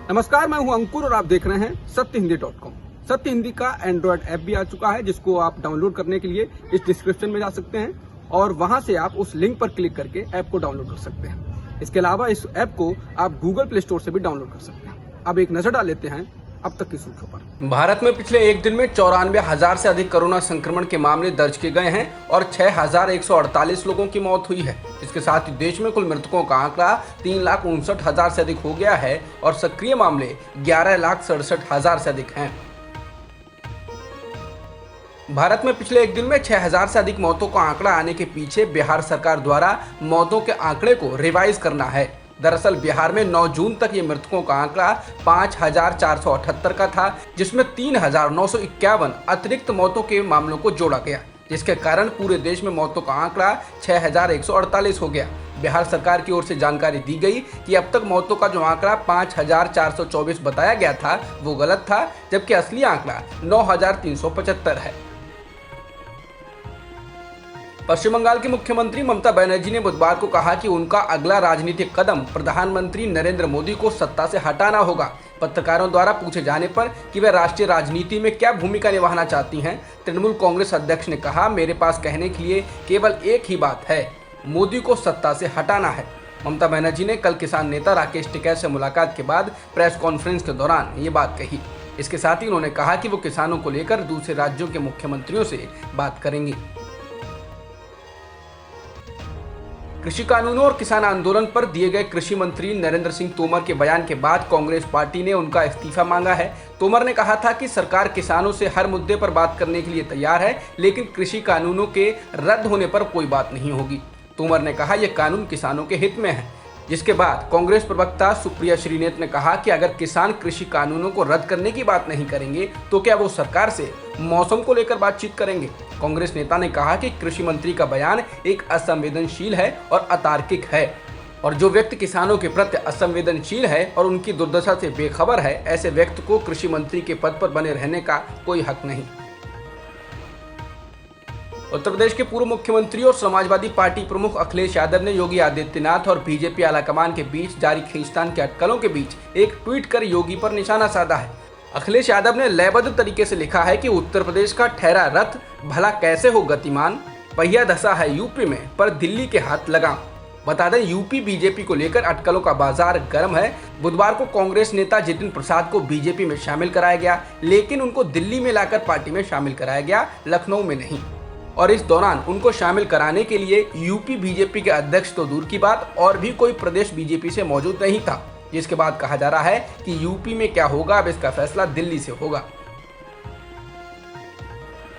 नमस्कार, मैं हूं अंकुर और आप देख रहे हैं सत्यहिंदी.com। सत्य हिंदी का एंड्रॉयड ऐप भी आ चुका है, जिसको आप डाउनलोड करने के लिए इस डिस्क्रिप्शन में जा सकते हैं और वहां से आप उस लिंक पर क्लिक करके ऐप को डाउनलोड कर सकते हैं। इसके अलावा इस ऐप को आप गूगल प्ले स्टोर से भी डाउनलोड कर सकते हैं। अब एक नजर डाल लेते हैं अब तक की सुर्खियों पर। भारत में पिछले एक दिन में 94,000 से अधिक कोरोना संक्रमण के मामले दर्ज किए गए हैं और 6,148 लोगों की मौत हुई है। इसके साथ ही देश में कुल मृतकों का आंकड़ा 3,59,000 से अधिक हो गया है और सक्रिय मामले 11,67,000 से अधिक हैं। भारत में पिछले एक दिन में 6,000 से अधिक मौतों का आंकड़ा आने के पीछे बिहार सरकार द्वारा मौतों के आंकड़े को रिवाइज करना है। दरअसल बिहार में 9 जून तक ये मृतकों का आंकड़ा 5,478 का था, जिसमें 3,951 अतिरिक्त मौतों के मामलों को जोड़ा गया, जिसके कारण पूरे देश में मौतों का आंकड़ा 6,148 हो गया। बिहार सरकार की ओर से जानकारी दी गई कि अब तक मौतों का जो आंकड़ा 5,424 बताया गया था वो गलत था, जबकि असली आंकड़ा 9,375 है। पश्चिम बंगाल की मुख्यमंत्री ममता बनर्जी ने बुधवार को कहा कि उनका अगला राजनीतिक कदम प्रधानमंत्री नरेंद्र मोदी को सत्ता से हटाना होगा। पत्रकारों द्वारा पूछे जाने पर कि वे राष्ट्रीय राजनीति में क्या भूमिका निभाना चाहती हैं, तृणमूल कांग्रेस अध्यक्ष ने कहा, मेरे पास कहने के लिए केवल एक ही बात है, मोदी को सत्ता से हटाना है। ममता बनर्जी ने कल किसान नेता राकेश टिकैत से मुलाकात के बाद प्रेस कॉन्फ्रेंस के दौरान ये बात कही। इसके साथ ही उन्होंने कहा कि वो किसानों को लेकर दूसरे राज्यों के मुख्यमंत्रियों से बात करेंगी। कृषि कानूनों और किसान आंदोलन पर दिए गए कृषि मंत्री नरेंद्र सिंह तोमर के बयान के बाद कांग्रेस पार्टी ने उनका इस्तीफा मांगा है। तोमर ने कहा था कि सरकार किसानों से हर मुद्दे पर बात करने के लिए तैयार है, लेकिन कृषि कानूनों के रद्द होने पर कोई बात नहीं होगी। तोमर ने कहा यह कानून किसानों के हित में है। जिसके बाद कांग्रेस प्रवक्ता सुप्रिया श्रीनेत ने कहा कि अगर किसान कृषि कानूनों को रद्द करने की बात नहीं करेंगे तो क्या वो सरकार से मौसम को लेकर बातचीत करेंगे। कांग्रेस नेता ने कहा कि कृषि मंत्री का बयान एक असंवेदनशील है और अतार्किक है, और जो व्यक्ति किसानों के प्रति असंवेदनशील है और उनकी दुर्दशा से बेखबर है, ऐसे व्यक्ति को कृषि मंत्री के पद पर बने रहने का कोई हक नहीं। उत्तर प्रदेश के पूर्व मुख्यमंत्री और समाजवादी पार्टी प्रमुख अखिलेश यादव ने योगी आदित्यनाथ और बीजेपी आलाकमान के बीच जारी खींचतान के अटकलों के बीच एक ट्वीट कर योगी पर निशाना साधा है। अखिलेश यादव ने लयबद्ध तरीके से लिखा है कि उत्तर प्रदेश का ठहरा रथ भला कैसे हो गतिमान, पहिया धसा है यूपी में पर दिल्ली के हाथ लगाम। बता दें, यूपी बीजेपी को लेकर अटकलों का बाजार गर्म है। बुधवार को कांग्रेस नेता जितिन प्रसाद को बीजेपी में शामिल कराया गया, लेकिन उनको दिल्ली में लाकर पार्टी में शामिल कराया गया, लखनऊ में नहीं। और इस दौरान उनको शामिल कराने के लिए यूपी बीजेपी के अध्यक्ष तो दूर की बात, और भी कोई प्रदेश बीजेपी से मौजूद नहीं था। जिसके बाद कहा जा रहा है कि यूपी में क्या होगा, अब इसका फैसला दिल्ली से होगा।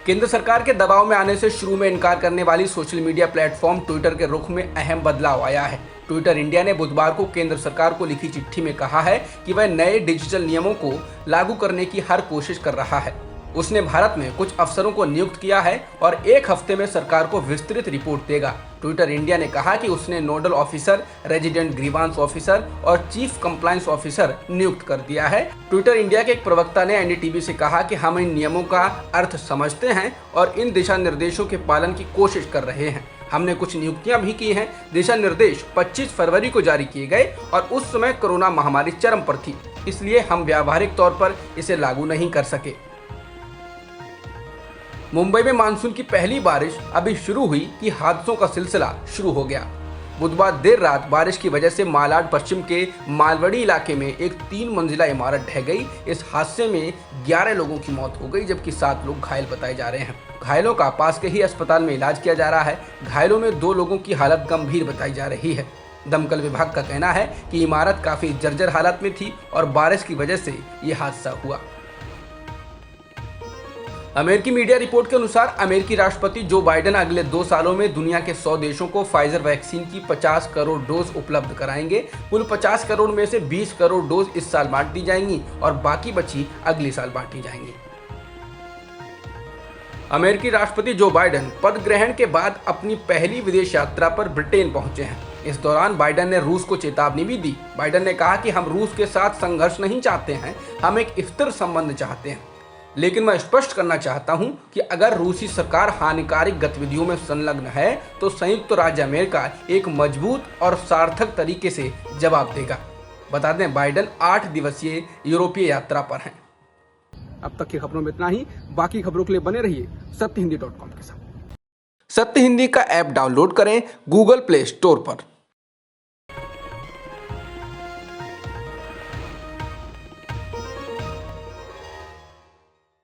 केंद्र सरकार के दबाव में आने से शुरू में इनकार करने वाली सोशल मीडिया प्लेटफॉर्म ट्विटर के रुख में अहम बदलाव आया है। ट्विटर इंडिया ने बुधवार को केंद्र सरकार को लिखी चिट्ठी में कहा है कि वह नए डिजिटल नियमों को लागू करने की हर कोशिश कर रहा है। उसने भारत में कुछ अफसरों को नियुक्त किया है और एक हफ्ते में सरकार को विस्तृत रिपोर्ट देगा। ट्विटर इंडिया ने कहा कि उसने nodal officer, resident grievance officer और चीफ कंप्लायंस ऑफिसर नियुक्त कर दिया है। ट्विटर इंडिया के एक प्रवक्ता ने एनडीटीवी से कहा कि हम इन नियमों का अर्थ समझते हैं और इन दिशा निर्देशों के पालन की कोशिश कर रहे हैं। हमने कुछ नियुक्तियां भी की हैं। दिशा निर्देश 25 फरवरी को जारी किए गए और उस समय कोरोना महामारी चरम पर थी, इसलिए हम व्यावहारिक तौर पर इसे लागू नहीं कर सके। मुंबई में मानसून की पहली बारिश अभी शुरू हुई कि हादसों का सिलसिला शुरू हो गया। बुधवार देर रात बारिश की वजह से मालाड पश्चिम के मालवड़ी इलाके में एक 3 मंजिला इमारत ढह गई। इस हादसे में 11 लोगों की मौत हो गई, जबकि 7 लोग घायल बताए जा रहे हैं। घायलों का पास के ही अस्पताल में इलाज किया जा रहा है। घायलों में 2 लोगों की हालत गंभीर बताई जा रही है। दमकल विभाग का कहना है कि इमारत काफी जर्जर हालत में थी और बारिश की वजह से ये हादसा हुआ। अमेरिकी मीडिया रिपोर्ट के अनुसार अमेरिकी राष्ट्रपति जो बाइडेन अगले 2 सालों में दुनिया के 100 देशों को फाइजर वैक्सीन की 50 करोड़ डोज उपलब्ध कराएंगे। कुल 50 करोड़ में से 20 करोड़ डोज इस साल बांट दी जाएंगी और बाकी बची अगले साल बांटी जाएंगी। अमेरिकी राष्ट्रपति जो बाइडेन पद ग्रहण के बाद अपनी पहली विदेश यात्रा पर ब्रिटेन पहुंचे हैं। इस दौरान बाइडेन ने रूस को चेतावनी भी दी। बाइडेन ने कहा कि हम रूस के साथ संघर्ष नहीं चाहते हैं, हम एक स्थिर संबंध चाहते हैं, लेकिन मैं स्पष्ट करना चाहता हूं कि अगर रूसी सरकार हानिकारक गतिविधियों में संलग्न है तो संयुक्त राज्य अमेरिका एक मजबूत और सार्थक तरीके से जवाब देगा। बता दें बाइडेन 8 दिवसीय यूरोपीय यात्रा पर हैं। अब तक की खबरों में इतना ही। बाकी खबरों के लिए बने रहिए सत्यहिंदी.com के साथ। सत्य हिंदी का ऐप डाउनलोड करें गूगल प्ले स्टोर पर।